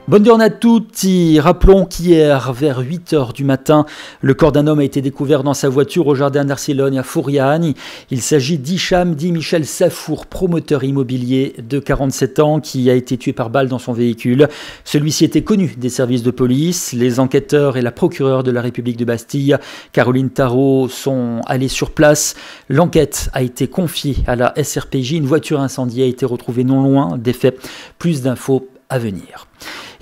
Buongiorno a tutti. Rappelons qu'hier, vers 8h du matin, le corps d'un homme a été découvert dans sa voiture au jardin d'Arcellone à Furiani. Il s'agit d'Hicham Di Michel Safour, promoteur immobilier de 47 ans, qui a été tué par balle dans son véhicule. Celui-ci était connu des services de police. Les enquêteurs et la procureure de la République de Bastille, Caroline Tarot, sont allés sur place. L'enquête a été confiée à la SRPJ. Une voiture incendiée a été retrouvée non loin des faits. Plus d'infos à venir.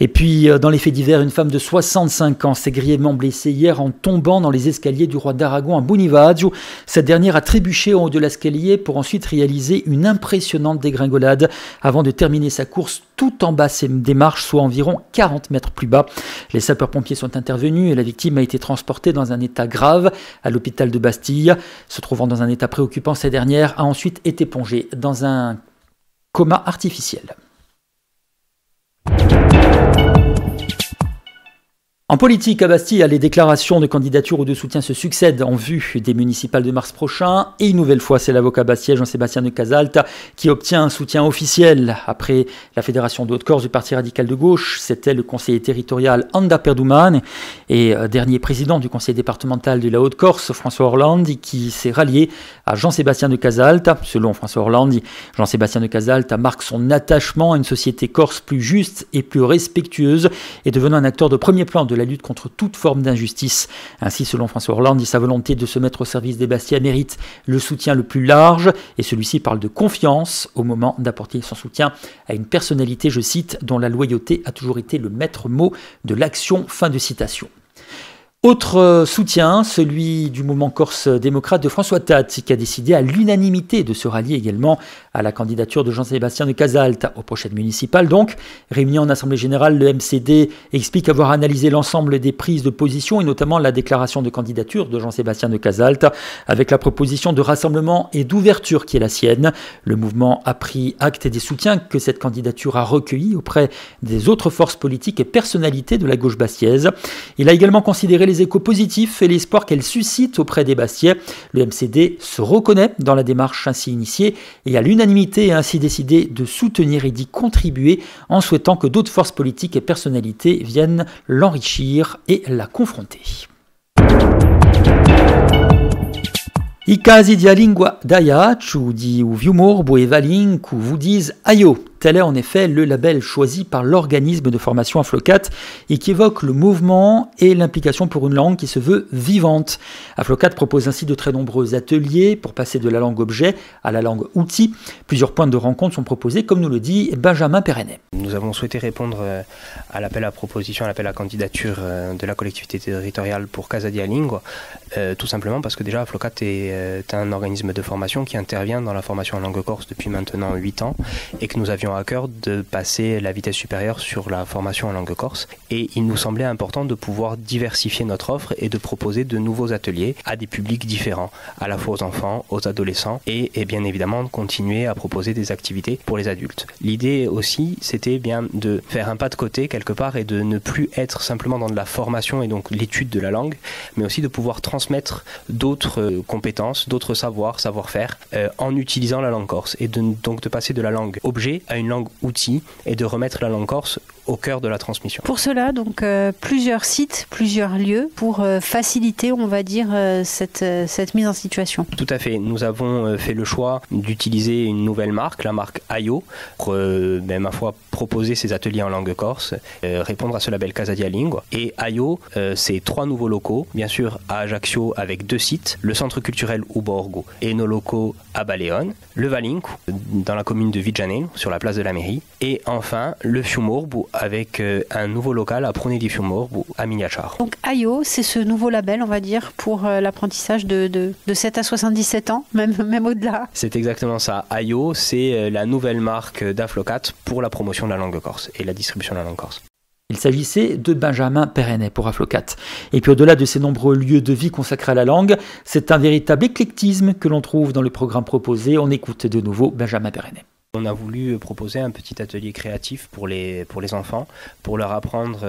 Et puis, dans les faits divers, une femme de 65 ans s'est grièvement blessée hier en tombant dans les escaliers du roi d'Aragon à Bonifacio. Cette dernière a trébuché en haut de l'escalier pour ensuite réaliser une impressionnante dégringolade avant de terminer sa course tout en bas des marches, soit environ 40 mètres plus bas. Les sapeurs-pompiers sont intervenus et la victime a été transportée dans un état grave à l'hôpital de Bastille. Se trouvant dans un état préoccupant, cette dernière a ensuite été plongée dans un coma artificiel. En politique, à Bastille, les déclarations de candidature ou de soutien se succèdent en vue des municipales de mars prochain. Et une nouvelle fois, c'est l'avocat bastillais Jean-Sébastien de Casalta qui obtient un soutien officiel. Après la Fédération de Haute-Corse du Parti radical de gauche, c'était le conseiller territorial Anda Perduman et dernier président du conseil départemental de la Haute-Corse, François Orlandi, qui s'est rallié à Jean-Sébastien de Casalta. Selon François Orlandi, Jean-Sébastien de Casalta marque son attachement à une société corse plus juste et plus respectueuse et devenant un acteur de premier plan de la lutte contre toute forme d'injustice. Ainsi, selon François Orlandi, sa volonté de se mettre au service des Bastillois mérite le soutien le plus large et celui-ci parle de confiance au moment d'apporter son soutien à une personnalité, je cite, dont la loyauté a toujours été le maître mot de l'action. Fin de citation. Autre soutien, celui du mouvement corse démocrate de François Tat, qui a décidé à l'unanimité de se rallier également à la candidature de Jean-Sébastien de Casalta aux prochaines municipales. Donc, réuni en Assemblée Générale, le MCD explique avoir analysé l'ensemble des prises de position et notamment la déclaration de candidature de Jean-Sébastien de Casalta avec la proposition de rassemblement et d'ouverture qui est la sienne. Le mouvement a pris acte des soutiens que cette candidature a recueillis auprès des autres forces politiques et personnalités de la gauche bastiaise. Il a également considéré les échos positifs et l'espoir qu'elle suscite auprès des Bastiais. Le MCD se reconnaît dans la démarche ainsi initiée et à l'unanimité a ainsi décidé de soutenir et d'y contribuer en souhaitant que d'autres forces politiques et personnalités viennent l'enrichir et la confronter. I casi di lingua d'Aiac ou di Uviumorbo e Valink ou vous disent Ayo. Tel est en effet le label choisi par l'organisme de formation Aflocat et qui évoque le mouvement et l'implication pour une langue qui se veut vivante. Aflocat propose ainsi de très nombreux ateliers pour passer de la langue objet à la langue outil. Plusieurs points de rencontre sont proposés, comme nous le dit Benjamin Perrenet. Nous avons souhaité répondre à l'appel à proposition, à l'appel à candidature de la collectivité territoriale pour Casa di Lingua, tout simplement parce que déjà Aflocat est un organisme de formation qui intervient dans la formation en langue corse depuis maintenant 8 ans et que nous avions à cœur de passer la vitesse supérieure sur la formation en langue corse. Et il nous semblait important de pouvoir diversifier notre offre et de proposer de nouveaux ateliers à des publics différents, à la fois aux enfants, aux adolescents et bien évidemment de continuer à proposer des activités pour les adultes. L'idée aussi, c'était bien de faire un pas de côté quelque part et de ne plus être simplement dans de la formation et donc l'étude de la langue, mais aussi de pouvoir transmettre d'autres compétences, d'autres savoir-faire en utilisant la langue corse et donc de passer de la langue objet à une langue outil et de remettre la langue corse au cœur de la transmission. Pour cela, donc plusieurs sites, plusieurs lieux pour faciliter, on va dire, cette mise en situation. Tout à fait. Nous avons fait le choix d'utiliser une nouvelle marque, la marque Ayo, pour, ma foi, proposer ces ateliers en langue corse, répondre à ce label Casa di Lingua. Et Ayo, c'est 3 nouveaux locaux, bien sûr à Ajaccio avec 2 sites, le centre culturel Uborgo et nos locaux à Baleone, le Valink, dans la commune de Vigianello, sur la place de la mairie, et enfin le Fiumorbo avec un nouveau local à Prone di Fiumorbo à Miniachar. Donc Ayo, c'est ce nouveau label, on va dire, pour l'apprentissage de 7 à 77 ans, même au-delà. C'est exactement ça. Ayo, c'est la nouvelle marque d'Aflocat pour la promotion de la langue corse et la distribution de la langue corse. Il s'agissait de Benjamin Perrenet pour Aflocat. Et puis au-delà de ces nombreux lieux de vie consacrés à la langue, c'est un véritable éclectisme que l'on trouve dans le programme proposé. On écoute de nouveau Benjamin Perrenet. On a voulu proposer un petit atelier créatif pour les enfants, pour leur apprendre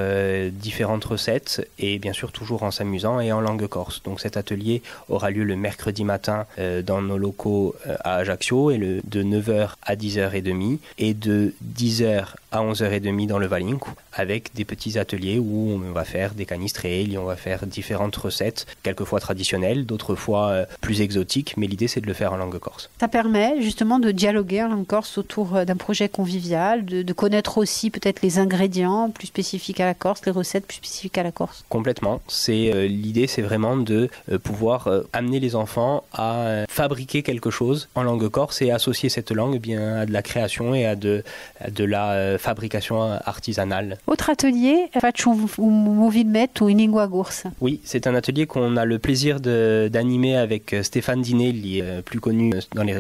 différentes recettes et bien sûr toujours en s'amusant et en langue corse. Donc cet atelier aura lieu le mercredi matin dans nos locaux à Ajaccio et de 9h à 10h30 et de 10h à 11h30 dans le Valink, avec des petits ateliers où on va faire des canistrelles, on va faire différentes recettes, quelquefois traditionnelles, d'autres fois plus exotiques, mais l'idée c'est de le faire en langue corse. Ça permet justement de dialoguer en langue corse autour d'un projet convivial, de connaître aussi peut-être les ingrédients plus spécifiques à la Corse, les recettes plus spécifiques à la Corse. Complètement. L'idée c'est vraiment de pouvoir amener les enfants à fabriquer quelque chose en langue corse et associer cette langue bien à de la création et à de la fabrication artisanale. Autre atelier, faccio un movimento in lingua corsa. Oui, c'est un atelier qu'on a le plaisir d'animer avec Stéphane Dinelli, plus connu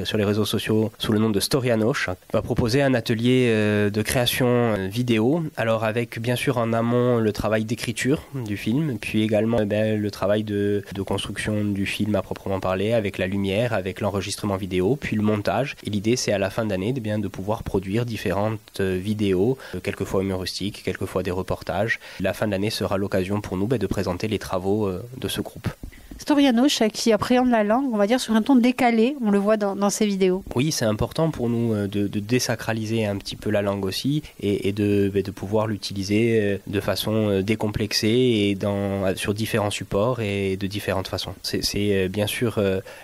sur les réseaux sociaux sous le nom de Storianoche. On va proposer un atelier de création vidéo, alors avec bien sûr en amont le travail d'écriture du film, puis également le travail de construction du film à proprement parler, avec la lumière, avec l'enregistrement vidéo, puis le montage. Et l'idée c'est à la fin d'année de pouvoir produire différentes vidéos, quelquefois humoristiques, quelquefois des reportages. La fin d'année sera l'occasion pour nous de présenter les travaux de ce groupe. Storianoche qui appréhende la langue, on va dire, sur un ton décalé, on le voit dans ses vidéos. Oui, c'est important pour nous de désacraliser un petit peu la langue aussi et de pouvoir l'utiliser de façon décomplexée et sur différents supports et de différentes façons. C'est bien sûr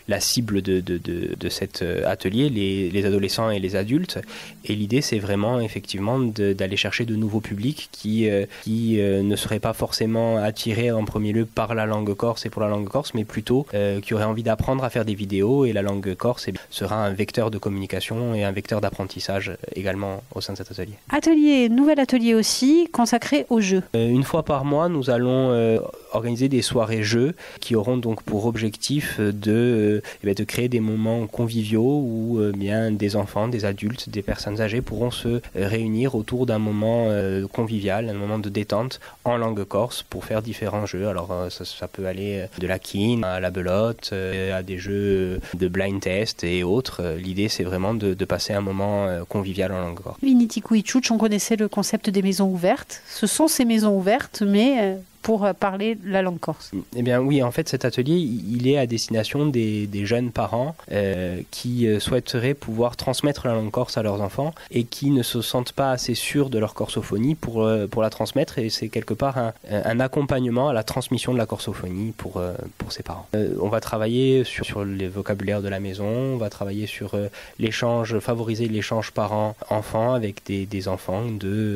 la cible de cet atelier, les adolescents et les adultes. Et l'idée, c'est vraiment effectivement d'aller chercher de nouveaux publics qui ne seraient pas forcément attirés en premier lieu par la langue corse et pour la langue corse, mais plutôt qui auraient envie d'apprendre à faire des vidéos, et la langue corse sera un vecteur de communication et un vecteur d'apprentissage également au sein de cet atelier. Nouvel atelier aussi consacré aux jeux. Une fois par mois, nous allons organiser des soirées jeux qui auront donc pour objectif de créer des moments conviviaux où bien des enfants, des adultes, des personnes âgées pourront se réunir autour d'un moment convivial, un moment de détente en langue corse pour faire différents jeux. Alors ça peut aller de la quine à la belote, à des jeux de blind test et autres. L'idée c'est vraiment de passer un moment convivial en langue corse. Viniti Cuicucci, on connaissait le concept des maisons ouvertes. Ce sont ces maisons ouvertes, mais pour parler la langue corse. Eh bien oui, en fait cet atelier il est à destination des jeunes parents qui souhaiteraient pouvoir transmettre la langue corse à leurs enfants et qui ne se sentent pas assez sûrs de leur corsophonie pour la transmettre, et c'est quelque part un accompagnement à la transmission de la corsophonie pour ces parents. On va travailler sur les vocabulaires de la maison, on va travailler sur l'échange, favoriser l'échange parents-enfants avec des enfants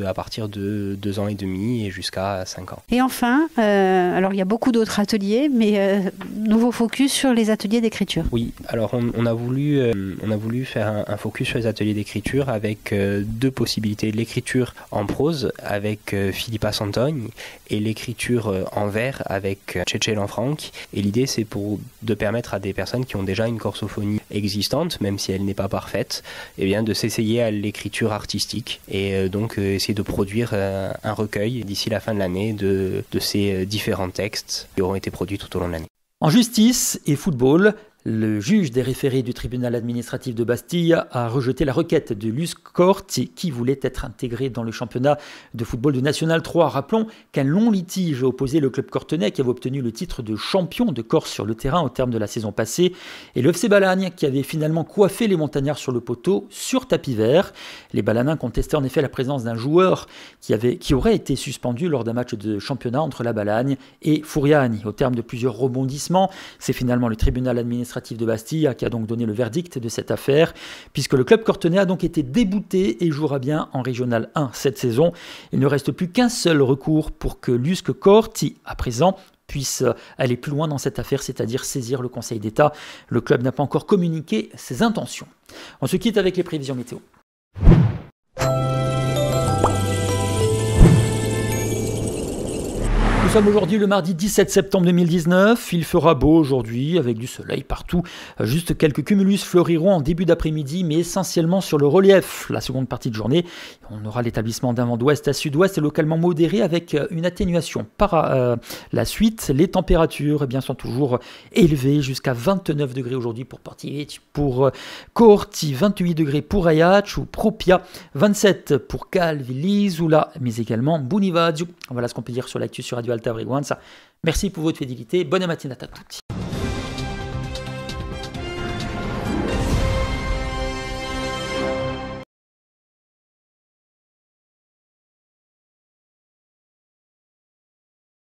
à partir de 2 ans et demi et jusqu'à 5 ans. Et enfin, alors il y a beaucoup d'autres ateliers, mais nouveau focus sur les ateliers d'écriture. Oui, alors on a voulu faire un focus sur les ateliers d'écriture avec 2 possibilités. L'écriture en prose avec Philippa Santogne et l'écriture en vers avec Cece Lanfranc. Et l'idée c'est de permettre à des personnes qui ont déjà une corsophonie existante, même si elle n'est pas parfaite, de s'essayer à l'écriture artistique et donc essayer de produire un recueil d'ici la fin de l'année de ces différents textes qui auront été produits tout au long de l'année. En justice et football, le juge des référés du tribunal administratif de Bastille a rejeté la requête de Luce Corti qui voulait être intégré dans le championnat de football de National 3. Rappelons qu'un long litige opposait le club cortenais qui avait obtenu le titre de champion de Corse sur le terrain au terme de la saison passée et le FC Balagne qui avait finalement coiffé les montagnards sur le poteau sur tapis vert. Les Balanins contestaient en effet la présence d'un joueur qui aurait été suspendu lors d'un match de championnat entre la Balagne et Furiani. Au terme de plusieurs rebondissements, c'est finalement le tribunal administratif de Bastille qui a donc donné le verdict de cette affaire, puisque le club cortenais a donc été débouté et jouera bien en Régional 1 cette saison. Il ne reste plus qu'un seul recours pour que Lusque Corti, à présent, puisse aller plus loin dans cette affaire, c'est-à-dire saisir le Conseil d'État. Le club n'a pas encore communiqué ses intentions. On se quitte avec les prévisions météo. Nous sommes aujourd'hui le mardi 17 septembre 2019. Il fera beau aujourd'hui avec du soleil partout. Juste quelques cumulus fleuriront en début d'après-midi, mais essentiellement sur le relief. La seconde partie de journée, on aura l'établissement d'un vent d'ouest à sud-ouest et localement modéré avec une atténuation. Par la suite, les températures sont toujours élevées jusqu'à 29 degrés aujourd'hui pour Portivic, pour Corti, 28 degrés pour Ajaccio ou Propia, 27 pour Calvi, Isola, mais également Bunivaggio. Voilà ce qu'on peut dire sur l'actu sur Radio Alta Frequenza. Merci pour votre fidélité. Bonne matinée à tous.